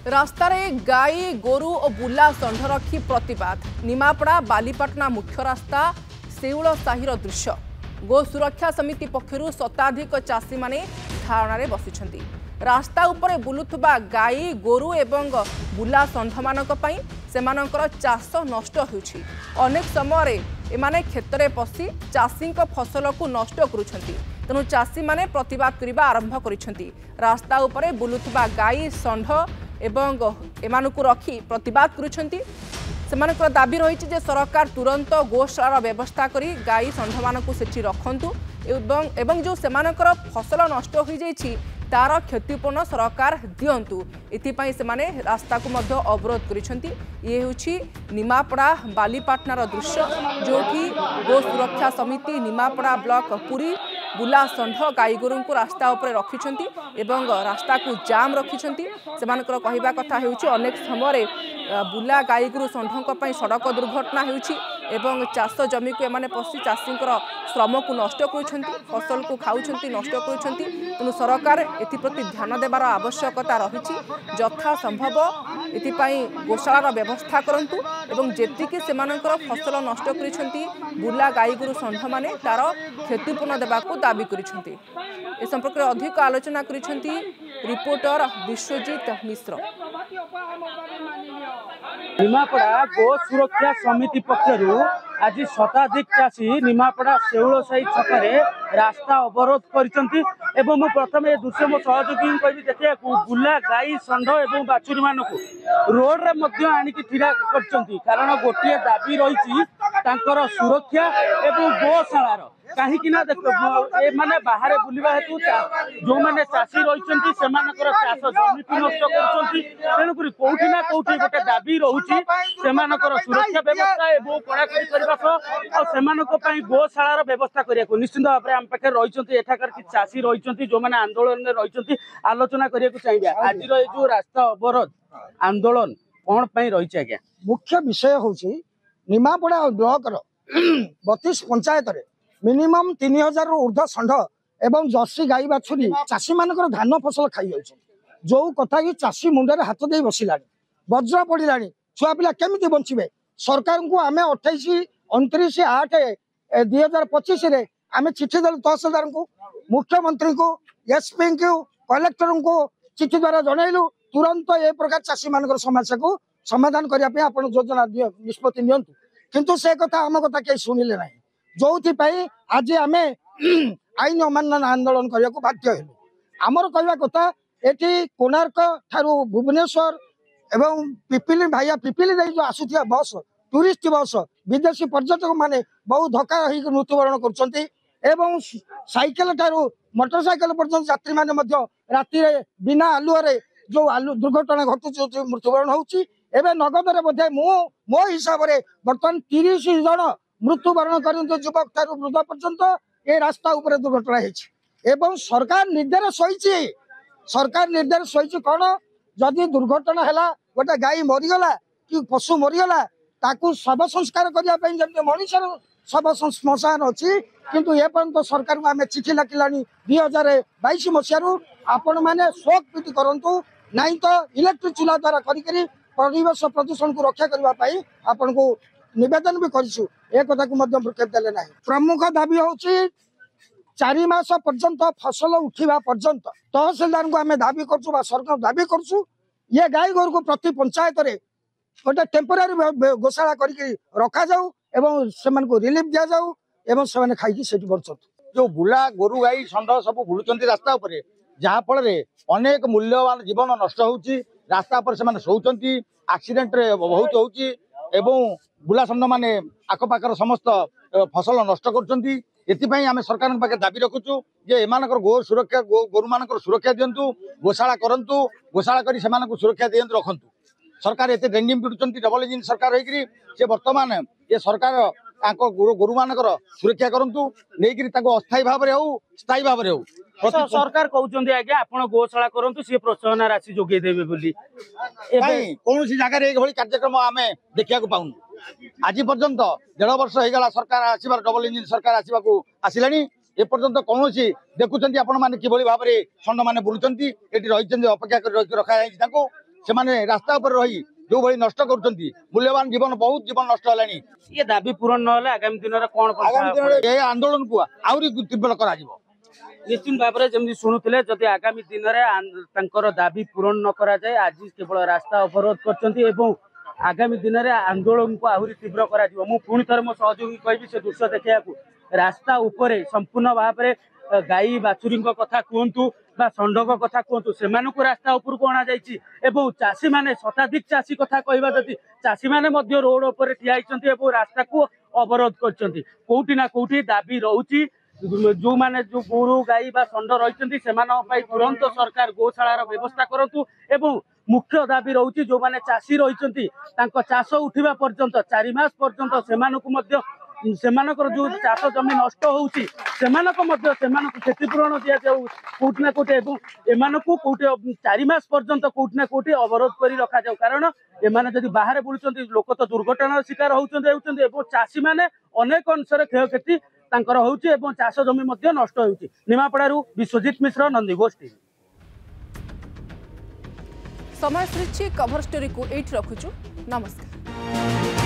रास्तारे गाई गोरु और बुला षंढ रखी प्रतिवाद निमापड़ा बालीपाटना मुख्य रास्ता शेउल साहिर दृश्य गो सुरक्षा समिति पक्षरु शताधिक चाषी माने धारणारे बसिछंती। रास्ता उपरे बुलुथबा गाई गोरु एवं बुला षंढ मानक पई सेमानकर चाष नष्ट होउछि। अनेक समय एमाने खेतरे पसी चाषी फसल को नष्ट करुछंती। तेणु चाषी माने प्रतिवाद करबा आरंभ करिछंती। रास्ता उपरे बुलुथबा गाई षंढ एवं एमानकु रखी प्रतिवाद करुछंती। सेमानकर दाबी रही जे सरकार तुरंत गोशालार व्यवस्था करी गाई षंढ मानकु सेठी रखंतु एवं जो सेमानकर फसल नष्ट हो जाइछि तार क्षतिपूर्ण सरकार दियंतु। एथिपाई सेमाने रास्ता को मध्य अवरोध करिछंती। ये होछि निमापड़ा बालीपाटनार दृश्य जोठी गो सुरक्षा समिति निमापड़ा ब्लॉक पुरी बुला षंढ गाई गोरु को रास्ता उपरे रखिछंती एवं रास्ता को जाम रखिछंती। सेमानकर कहिबा कथा हेउछि अनेक समय बुला गाई गोरु षंढक पई सड़क दुर्घटना हेउछि एवं चाष जमी को एमाने पसी चाषींकर श्रम को नष्ट करुछंती फसल को खाउछंती नष्ट करुछंती। तेणु सरकार एथिप्रति ध्यान देवार आवश्यकता रहिछि। यथा संभव एथिपाई गोशालार व्यवस्था करंतु एवं जेतिकी सेमानकर फसल नष्ट करिछंती बुला गाई गोरु षंढ माने तार क्षतिपूर्ण देबाको दाबी करिछंती। ए संपर्क में अधिक आलोचना करिछंती रिपोर्टर विश्वजीत मिश्र। निमापड़ा गो सुरक्षा समिति पक्षरु आज शताधिक चाषी निमापड़ा शेउल साही छकरे रास्ता अवरोध करिसंती एवं मु प्रथमे दृश्य मो सहयोगी कहि देखिया बुला गाई षंढ एवं बाछुरी मानकु रोड रे मध्य आनिकी ठिरा करचंती। कारण गोटिए दाबी रहिछि तांकर सुरक्षा एवं गोशालार कहीं देख ए माने बाहर बुलवा हेतु जो माने चाषी रही चाष जमी को नष्ट करुँच। कौटी ना कौटी गोटे दाबी रोचे सुरक्षा व्यवस्था एवं कड़ाकड़ी करने गोशालार व्यवस्था करने को निश्चित भाव में आम पाखे रही एठाकर कि चाषी रही जो मैंने आंदोलन में रही आलोचना करने को चाहिए। आज जो रास्ता अवरोध आंदोलन कौन रही आज्ञा मुख्य विषय हूँ निमापड़ा ब्लॉक 32 पंचायत मिनिमम 3000 ऊर्ध्व षंढ एवं जर्सी गाई बाछुरी चाषी मानकर धान फसल खाई जाउछ। जो कथा कि चाषी मुंडे हाथ दे बसिलानी वज्र पड़िला छुआ पिला केमिति बंचिबे। सरकार को आम 28/8/2025 रे आम चिठी देलु तहसीलदार को मुख्यमंत्री को एसपी को कलेक्टर को चिठी द्वारा जनइलु तुरंत ए प्रकार चाषी मानकर समस्या को समाधान करने आप योजना निष्पत्ति नियंतु। किंतु से कथा आम कथा कहीं शुणिले ना जो आज आम आईन अमानना आंदोलन करने को बाध्य हेलु। आमर कहवा कथा ये कोणार्क ठारू भुवनेश्वर एवं पिपिली भाइया पिपिली जो आसुथिया बस टूरिस्ट बस विदेशी पर्यटक माने बहुत धक्का मृत्युवरण कर साइकेल ठारू मोटरसाइकेल पर्यटन यात्री माने राति बिना आलुआरे जो आलू दुर्घटना घटुची मृत्युवरण होउची। एवं नगदरे बोधे मो हिसाब से बर्तमान 30 जन मृत्युवरण करते युवक ठारू वृद्ध पर्यंत ये रास्ता उपरे दुर्घटना एवं सरकार निर्देश सही कौन जदि दुर्घटना है गोटे गाई मरीगला कि पशु मरीगला ताकू शव संस्कार करने जमी मनुष्य शव श्मशान अच्छी किंतु ए पर्यंत सरकार को आम चिठी लिखला 2022 मसीह आपण मैंने शोक पीटी करूँ नाई तो इलेक्ट्रिक चूल्हा द्वारा परिवेश प्रदूषण को रक्षा करने आपण को निवेदन भी करूँ। एक कथा को भ्रुक्षेप देले ना। प्रमुख दाबी हूँ 4 मास पर्यंत फसल उठा पर्यंत तहसीलदार को आम दाबी करूँ सरकार दाबी करूँ ये गाई गोरु को प्रति पंचायत रे गोटे टेम्पोरारी गोशाला करके रखा जाऊ एवं से रिलीफ दि जाऊ एवं से खाई से बचत। जो बुला गोरु गाई षंढ सब बुलुचंती रास्ता उपरे जहाँ फल अनेक मूल्यवान जीवन नष्ट होउची रास्ता पर से शोचंती एक्सीडेंट रे बहुत होउची एवं बुला षंढ माने आखपाखर समस्त फसल नष्ट करछंती। एथिपाई आम सरकार पाखे दाबी रखुचु जे एमानकर गो सुरक्षा गोरु मानकर सुरक्षा दियंतु गोशाला करंतु गोशाला करी सेमानकु सुरक्षा दियंतु रखंतु। सरकार एते डेंडिम पिटुचंती डबल इंजिन सरकार होइकरी से वर्तमान ये सरकार तांको गोरु मानकर सुरक्षा करंतु नेइकरी तांको अस्थायी भाव रे हो स्थायी भाव रे हो सरकार कहउचंदी आज्ञा आपण गोशाला करंतु से प्रोत्साहन राशि जोगे देबे बोली एबे कोनोसी जगह रे एक भली कार्यक्रम आमे देखिया को पाउनु। आज पर्यंत 1.5 वर्ष हो सरकार आसबार डबल इंजिन सरकार आसवाक आसिलानी ए पर्यंत कौन देखुं आपण मैंने कि भाव में षंढ मैंने बुलूं ये रही अपेक्षा कर रखा से रास्ता उपर रही जो भाई नष्ट कर मूल्यवान जीवन बहुत जीवन नष्ट है। ये दाबी पूरण न आगामी दिन में कौन आगामी दिन में आंदोलन को आहरी तीव्र कर निश्चित भाव में जमी शुणुले जदि आगामी दिन में दाबी पूरण न करा जाए आज केवल रास्ता अवरोध कर आगामी दिन में आंदोलन को आहरी तीव्र कर पुणी थर मो सहयोगी कहि से दृश्य देखा रास्ता उपरे संपूर्ण भाव में गाई बाछुरी कथा कहतु षंडक कथा कहतु से रास्ता उपरको अणा जाइए चाषी मैंने शताधिक चाषी कथा कहवा जदि चाषी मैंने रोड उपर ठिया रास्ता को अवरोध करना कौटी दाबी रोचे जो माने जो गोरु गाई बा षंड रही तुरंत सरकार गोशालार व्यवस्था करतु एवं मुख्य दाबी रोचे जो माने चाषी रही चाष उठा पर्यंत 4 मास पर्यंत सेमानकर जो चाष जमी नष्ट होउची क्षतिपूरण दिया जाऊ कोटना कोटे एम कोटे 4 मास पर्यंत कोटना कोटे अवरोध कर रखा जाऊ कारण एमाने जदि बाहर बुलुचंती लोक तो दुर्घटनार शिकार होउचंती चाषी माने अनेक अंशरे क्षयक्षति तांकर होउची एवं चाष जमी मध्य नष्ट होउची। निमापड़ारू विश्वजीत मिश्र, नंदीघोष टीवी। समय सृष्टि कभर स्टोरी को एट रखुचु। नमस्कार।